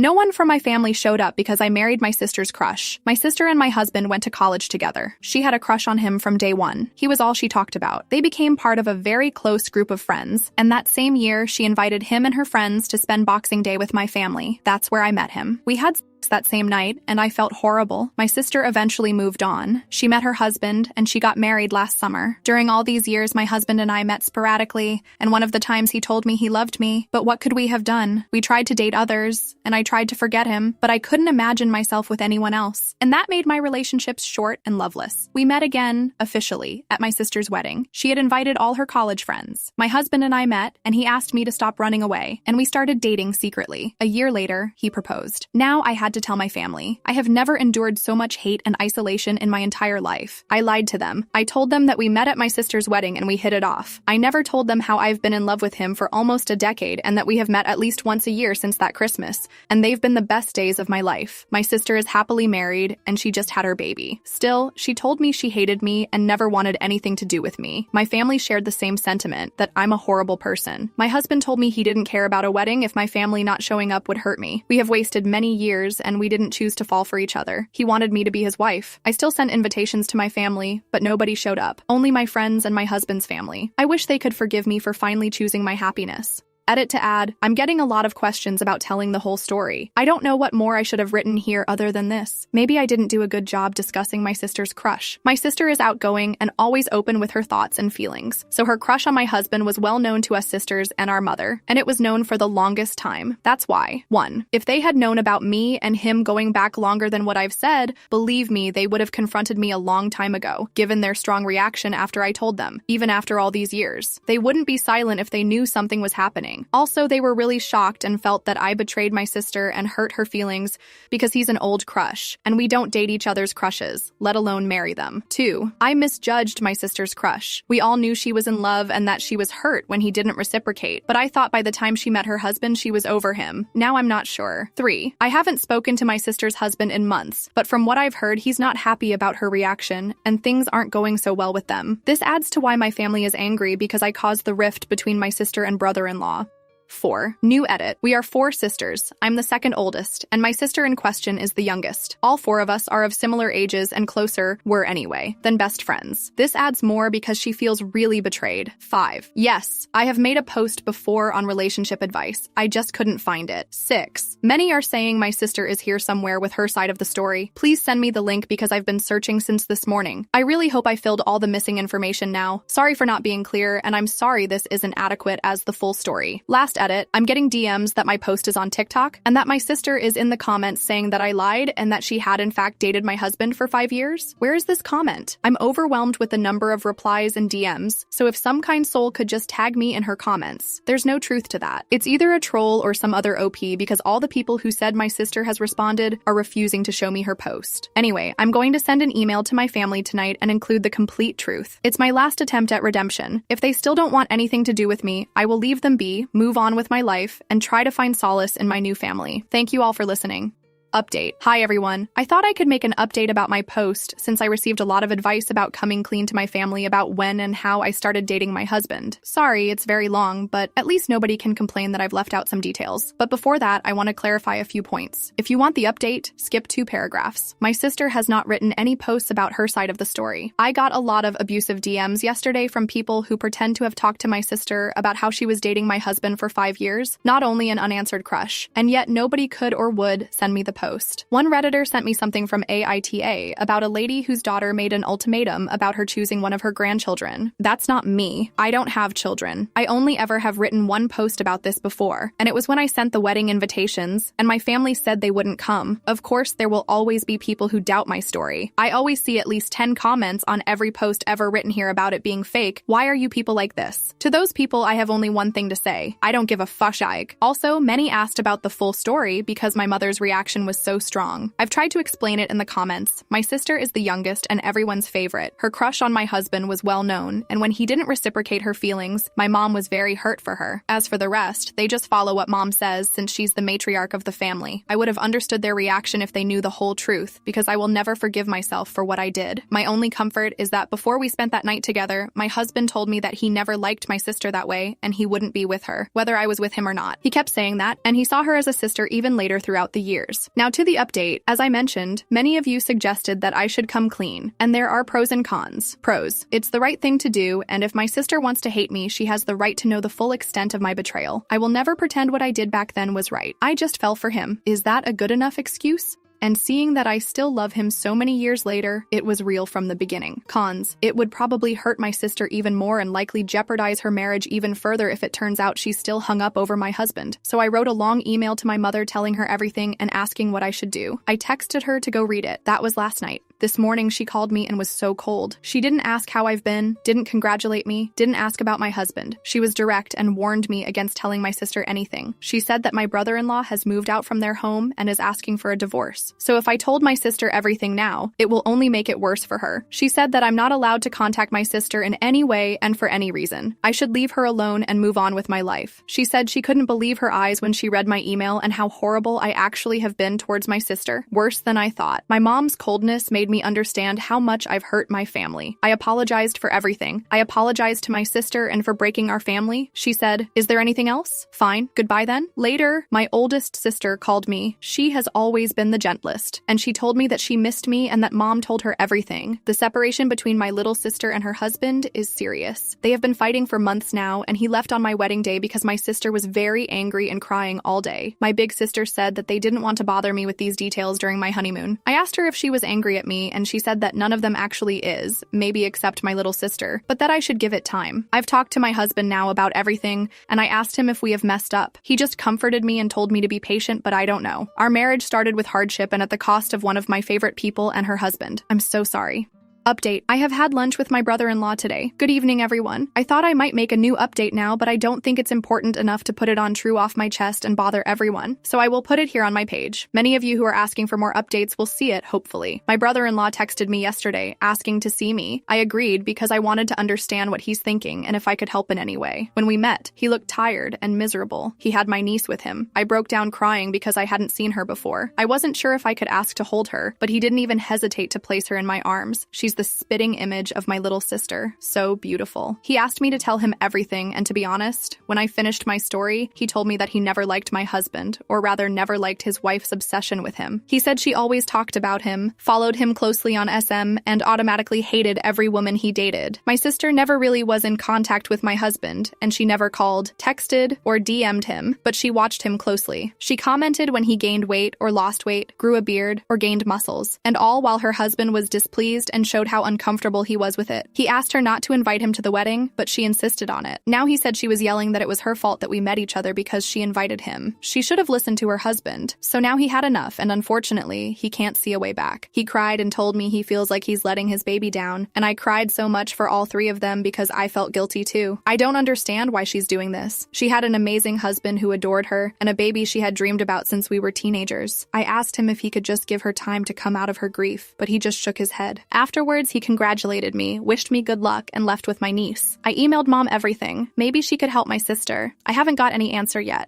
No one from my family showed up because I married my sister's crush. My sister and my husband went to college together. She had a crush on him from day one. He was all she talked about. They became part of a very close group of friends, and that same year, she invited him and her friends to spend Boxing Day with my family. That's where I met him. We had that same night, and I felt horrible. My sister eventually moved on. She met her husband, and she got married last summer. During all these years, my husband and I met sporadically, and one of the times he told me he loved me. But what could we have done? We tried to date others, and I tried to forget him, but I couldn't imagine myself with anyone else. And that made my relationships short and loveless. We met again, officially, at my sister's wedding. She had invited all her college friends. My husband and I met, and he asked me to stop running away, and we started dating secretly. A year later, he proposed. Now I had to tell my family. I have never endured so much hate and isolation in my entire life. I lied to them. I told them that we met at my sister's wedding and we hit it off. I never told them how I've been in love with him for almost a decade and that we have met at least once a year since that Christmas, and they've been the best days of my life. My sister is happily married and she just had her baby. Still, she told me she hated me and never wanted anything to do with me. My family shared the same sentiment, that I'm a horrible person. My husband told me he didn't care about a wedding if my family not showing up would hurt me. We have wasted many years and we didn't choose to fall for each other. He wanted me to be his wife. I still sent invitations to my family, but nobody showed up. Only my friends and my husband's family. I wish they could forgive me for finally choosing my happiness. Edit to add, I'm getting a lot of questions about telling the whole story. I don't know what more I should have written here other than this. Maybe I didn't do a good job discussing my sister's crush. My sister is outgoing and always open with her thoughts and feelings. So her crush on my husband was well known to us sisters and our mother, and it was known for the longest time. That's why. 1. If they had known about me and him going back longer than what I've said, believe me, they would have confronted me a long time ago, given their strong reaction after I told them, even after all these years. They wouldn't be silent if they knew something was happening. Also, they were really shocked and felt that I betrayed my sister and hurt her feelings because he's an old crush, and we don't date each other's crushes, let alone marry them. 2. I misjudged my sister's crush. We all knew she was in love and that she was hurt when he didn't reciprocate, but I thought by the time she met her husband, she was over him. Now I'm not sure. 3. I haven't spoken to my sister's husband in months, but from what I've heard, he's not happy about her reaction, and things aren't going so well with them. This adds to why my family is angry because I caused the rift between my sister and brother-in-law. 4. New edit. We are 4 sisters. I'm the second oldest, and my sister in question is the youngest. All 4 of us are of similar ages and closer, were anyway, than best friends. This adds more because she feels really betrayed. 5. Yes, I have made a post before on relationship advice. I just couldn't find it. 6. Many are saying my sister is here somewhere with her side of the story. Please send me the link because I've been searching since this morning. I really hope I filled all the missing information now. Sorry for not being clear, and I'm sorry this isn't adequate as the full story. Last edit, I'm getting DMs that my post is on TikTok and that my sister is in the comments saying that I lied and that she had in fact dated my husband for 5 years. Where is this comment? I'm overwhelmed with the number of replies and DMs, so if some kind soul could just tag me in her comments. There's no truth to that. It's either a troll or some other OP because all the people who said my sister has responded are refusing to show me her post. Anyway, I'm going to send an email to my family tonight and include the complete truth. It's my last attempt at redemption. If they still don't want anything to do with me, I will leave them be, move on with my life, and try to find solace in my new family. Thank you all for listening. Update. Hi everyone. I thought I could make an update about my post since I received a lot of advice about coming clean to my family about when and how I started dating my husband. Sorry, it's very long, but at least nobody can complain that I've left out some details. But before that, I want to clarify a few points. If you want the update, skip 2 paragraphs. My sister has not written any posts about her side of the story. I got a lot of abusive DMs yesterday from people who pretend to have talked to my sister about how she was dating my husband for 5 years, not only an unanswered crush, and yet nobody could or would send me the post. One Redditor sent me something from AITA about a lady whose daughter made an ultimatum about her choosing one of her grandchildren. That's not me. I don't have children. I only ever have written one post about this before, and it was when I sent the wedding invitations, and my family said they wouldn't come. Of course, there will always be people who doubt my story. I always see at least 10 comments on every post ever written here about it being fake. Why are you people like this? To those people, I have only one thing to say. I don't give a fushike. Also, many asked about the full story because my mother's reaction was so strong. I've tried to explain it in the comments. My sister is the youngest and everyone's favorite. Her crush on my husband was well known, and when he didn't reciprocate her feelings, my mom was very hurt for her. As for the rest, they just follow what mom says since she's the matriarch of the family. I would have understood their reaction if they knew the whole truth, because I will never forgive myself for what I did. My only comfort is that before we spent that night together, my husband told me that he never liked my sister that way and he wouldn't be with her, whether I was with him or not. He kept saying that, and he saw her as a sister even later throughout the years. Now to the update. As I mentioned, many of you suggested that I should come clean, and there are pros and cons. Pros. It's the right thing to do, and if my sister wants to hate me, she has the right to know the full extent of my betrayal. I will never pretend what I did back then was right. I just fell for him. Is that a good enough excuse? And seeing that I still love him so many years later, it was real from the beginning. Cons. It would probably hurt my sister even more and likely jeopardize her marriage even further if it turns out she's still hung up over my husband. So I wrote a long email to my mother telling her everything and asking what I should do. I texted her to go read it. That was last night. This morning, she called me and was so cold. She didn't ask how I've been, didn't congratulate me, didn't ask about my husband. She was direct and warned me against telling my sister anything. She said that my brother-in-law has moved out from their home and is asking for a divorce. So if I told my sister everything now, it will only make it worse for her. She said that I'm not allowed to contact my sister in any way and for any reason. I should leave her alone and move on with my life. She said she couldn't believe her eyes when she read my email and how horrible I actually have been towards my sister. Worse than I thought. My mom's coldness made me understand how much I've hurt my family. I apologized for everything. I apologized to my sister and for breaking our family. She said, "Is there anything else? Fine. Goodbye then." Later, my oldest sister called me. She has always been the gentlest, and she told me that she missed me and that mom told her everything. The separation between my little sister and her husband is serious. They have been fighting for months now, and he left on my wedding day because my sister was very angry and crying all day. My big sister said that they didn't want to bother me with these details during my honeymoon. I asked her if she was angry at me, and she said that none of them actually is, maybe except my little sister, but that I should give it time. I've talked to my husband now about everything, and I asked him if we have messed up. He just comforted me and told me to be patient, but I don't know. Our marriage started with hardship and at the cost of one of my favorite people and her husband. I'm so sorry. Update. I have had lunch with my brother-in-law today. Good evening, everyone. I thought I might make a new update now, but I don't think it's important enough to put it on True off my chest and bother everyone, so I will put it here on my page. Many of you who are asking for more updates will see it, hopefully. My brother-in-law texted me yesterday, asking to see me. I agreed because I wanted to understand what he's thinking and if I could help in any way. When we met, he looked tired and miserable. He had my niece with him. I broke down crying because I hadn't seen her before. I wasn't sure if I could ask to hold her, but he didn't even hesitate to place her in my arms. She's the spitting image of my little sister. So beautiful. He asked me to tell him everything, and to be honest, when I finished my story, he told me that he never liked my husband, or rather never liked his wife's obsession with him. He said she always talked about him, followed him closely on SM, and automatically hated every woman he dated. My sister never really was in contact with my husband, and she never called, texted, or DM'd him, but she watched him closely. She commented when he gained weight or lost weight, grew a beard, or gained muscles, and all while her husband was displeased and showed how uncomfortable he was with it. He asked her not to invite him to the wedding, but she insisted on it. Now he said she was yelling that it was her fault that we met each other because she invited him. She should have listened to her husband. So now he had enough, and unfortunately, he can't see a way back. He cried and told me he feels like he's letting his baby down, and I cried so much for all three of them because I felt guilty too. I don't understand why she's doing this. She had an amazing husband who adored her, and a baby she had dreamed about since we were teenagers. I asked him if he could just give her time to come out of her grief, but he just shook his head. Afterwards, he congratulated me, wished me good luck, and left with my niece. I emailed mom everything. Maybe she could help my sister. I haven't got any answer yet.